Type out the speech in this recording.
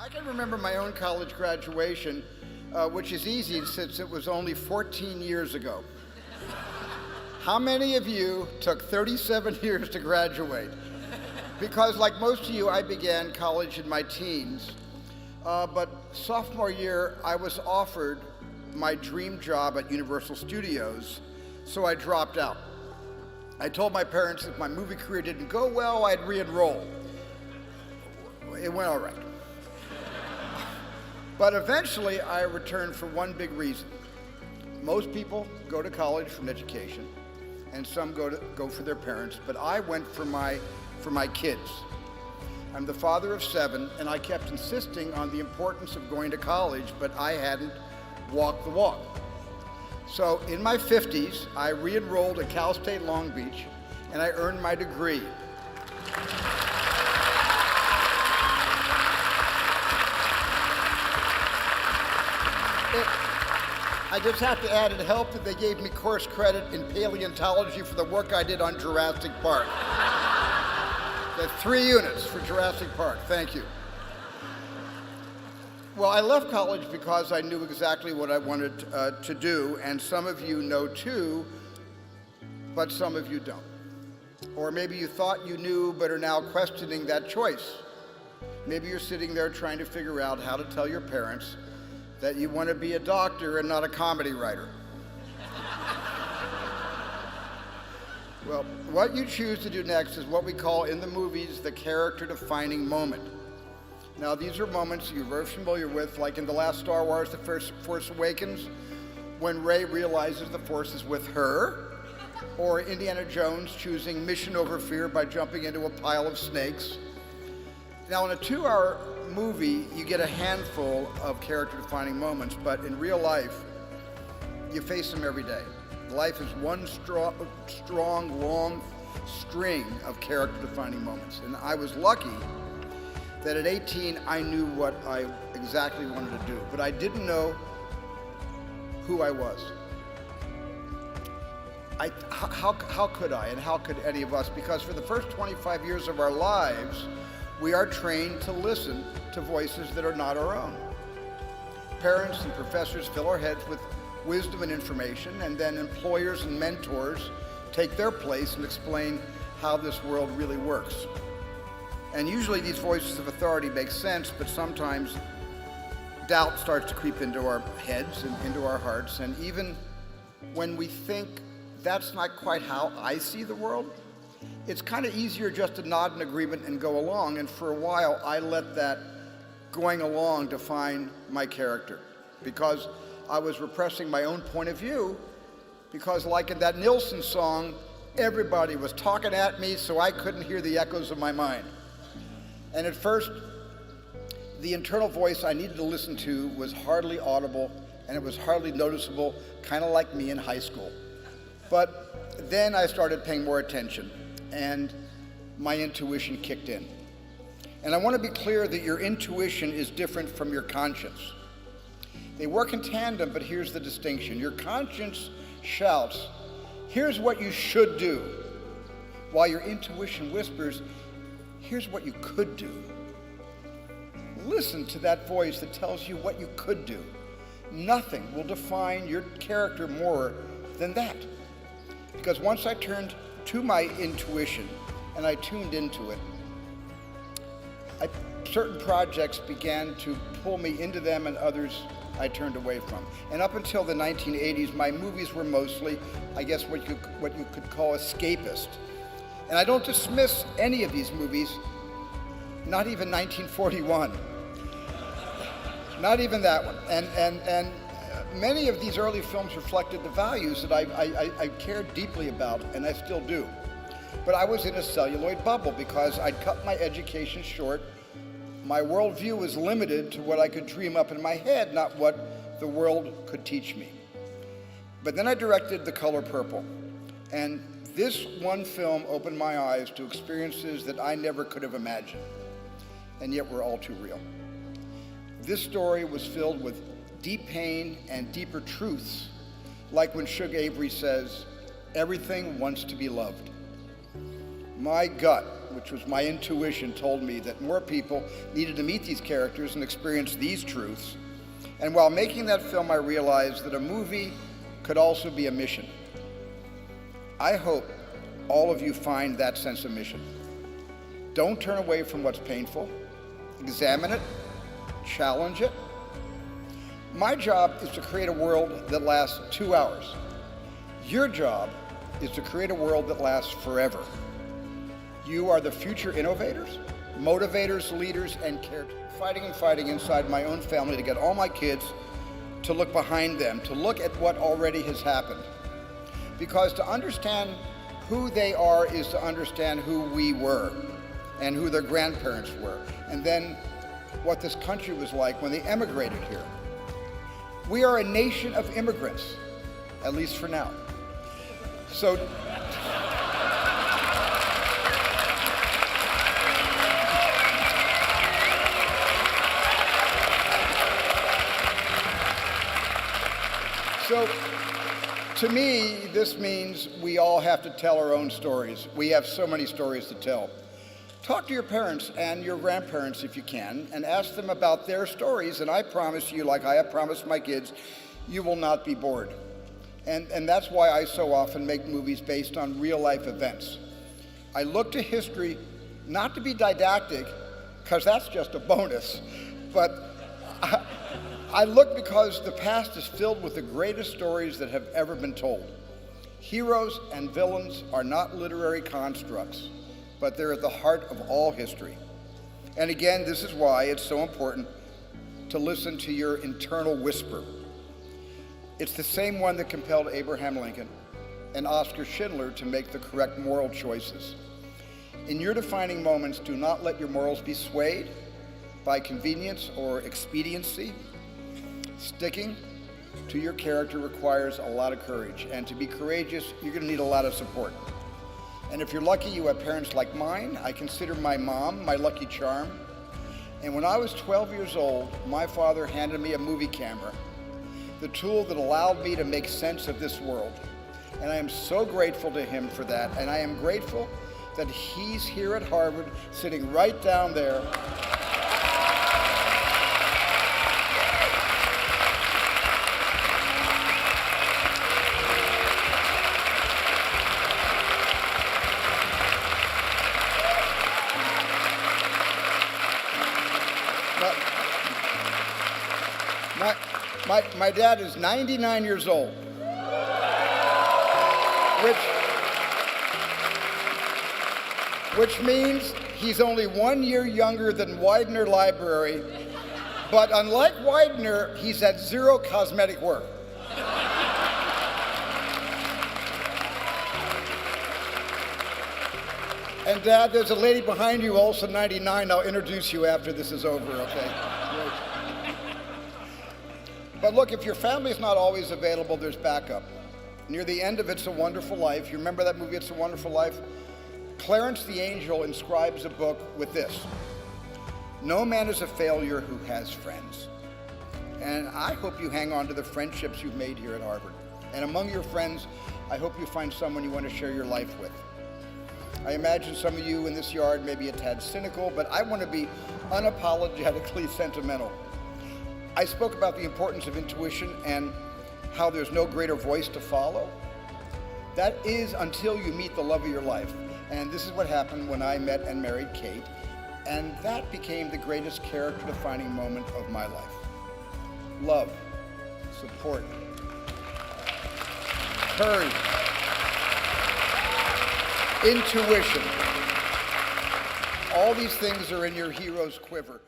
I can remember my own college graduation, which is easy since it was only 14 years ago. How many of you took 37 years to graduate? Because like most of you, I began college in my teens. But sophomore year, I was offered my dream job at Universal Studios, so I dropped out. I told my parents if my movie career didn't go well, I'd re-enroll. It went all right. But eventually, I returned for one big reason. Most people go to college for an education, and some go for their parents, but I went for my kids. I'm the father of 7, and I kept insisting on the importance of going to college, but I hadn't walked the walk. So in my 50s, I re-enrolled at Cal State Long Beach, and I earned my degree. I just have to add, it helped that they gave me course credit in paleontology for the work I did on Jurassic Park. That's 3 units for Jurassic Park. Thank you. Well, I left college because I knew exactly what I wanted to do, and some of you know too, but some of you don't. Or maybe you thought you knew but are now questioning that choice. Maybe you're sitting there trying to figure out how to tell your parents that you want to be a doctor and not a comedy writer. Well, what you choose to do next is what we call in the movies the character-defining moment. Now, these are moments you're very familiar with, like in the last Star Wars, The Force Awakens, when Rey realizes the Force is with her, or Indiana Jones choosing mission over fear by jumping into a pile of snakes. Now, in a 2-hour movie, you get a handful of character-defining moments, but in real life, you face them every day. Life is one strong, long string of character-defining moments. And I was lucky that at 18, I knew what I exactly wanted to do, but I didn't know who I was. How could I, and how could any of us? Because for the first 25 years of our lives, we are trained to listen to voices that are not our own. Parents and professors fill our heads with wisdom and information, and then employers and mentors take their place and explain how this world really works. And usually these voices of authority make sense, but sometimes doubt starts to creep into our heads and into our hearts, and even when we think that's not quite how I see the world, it's kind of easier just to nod in agreement and go along, and for a while I let that going along define my character because I was repressing my own point of view, because like in that Nilsson song, everybody was talking at me so I couldn't hear the echoes of my mind. And at first, the internal voice I needed to listen to was hardly audible, and it was hardly noticeable, kind of like me in high school. But then I started paying more attention, and my intuition kicked in. And I want to be clear that your intuition is different from your conscience. They work in tandem, but here's the distinction. Your conscience shouts, here's what you should do, while your intuition whispers, here's what you could do. Listen to that voice that tells you what you could do. Nothing will define your character more than that. Because once I turned to my intuition and I tuned into it, certain projects began to pull me into them, and others I turned away from. And up until the 1980s, my movies were mostly, I guess, what you could call escapist. And I don't dismiss any of these movies, not even 1941. Not even that one. And many of these early films reflected the values that I cared deeply about, and I still do. But I was in a celluloid bubble because I'd cut my education short. My worldview was limited to what I could dream up in my head, not what the world could teach me. But then I directed The Color Purple, and this one film opened my eyes to experiences that I never could have imagined, and yet were all too real. This story was filled with deep pain and deeper truths, like when Shug Avery says, everything wants to be loved. My gut, which was my intuition, told me that more people needed to meet these characters and experience these truths. And while making that film, I realized that a movie could also be a mission. I hope all of you find that sense of mission. Don't turn away from what's painful. Examine it, challenge it. My job is to create a world that lasts 2 hours. Your job is to create a world that lasts forever. You are the future innovators, motivators, leaders, and caretakers. Fighting inside my own family to get all my kids to look behind them, to look at what already has happened. Because to understand who they are is to understand who we were and who their grandparents were, and then what this country was like when they emigrated here. We are a nation of immigrants, at least for now. So to me, this means we all have to tell our own stories. We have so many stories to tell. Talk to your parents and your grandparents if you can, and ask them about their stories, and I promise you, like I have promised my kids, you will not be bored. And that's why I so often make movies based on real-life events. I look to history not to be didactic, because that's just a bonus, but I look because the past is filled with the greatest stories that have ever been told. Heroes and villains are not literary constructs, but they're at the heart of all history. And again, this is why it's so important to listen to your internal whisper. It's the same one that compelled Abraham Lincoln and Oskar Schindler to make the correct moral choices. In your defining moments, do not let your morals be swayed by convenience or expediency. Sticking to your character requires a lot of courage, and to be courageous, you're going to need a lot of support. And if you're lucky you have parents like mine, I consider my mom my lucky charm. And when I was 12 years old, my father handed me a movie camera, the tool that allowed me to make sense of this world. And I am so grateful to him for that, and I am grateful that he's here at Harvard, sitting right down there. My dad is 99 years old, which means he's only 1 year younger than Widener Library, but unlike Widener, he's had zero cosmetic work. And Dad, there's a lady behind you, also 99. I'll introduce you after this is over, okay? But look, if your family's not always available, there's backup. Near the end of It's a Wonderful Life, you remember that movie, It's a Wonderful Life? Clarence the Angel inscribes a book with this: "No man is a failure who has friends." And I hope you hang on to the friendships you've made here at Harvard. And among your friends, I hope you find someone you want to share your life with. I imagine some of you in this yard may be a tad cynical, but I want to be unapologetically sentimental. I spoke about the importance of intuition and how there's no greater voice to follow. That is until you meet the love of your life. And this is what happened when I met and married Kate. And that became the greatest character-defining moment of my life. Love, support, courage, intuition. All these things are in your hero's quiver.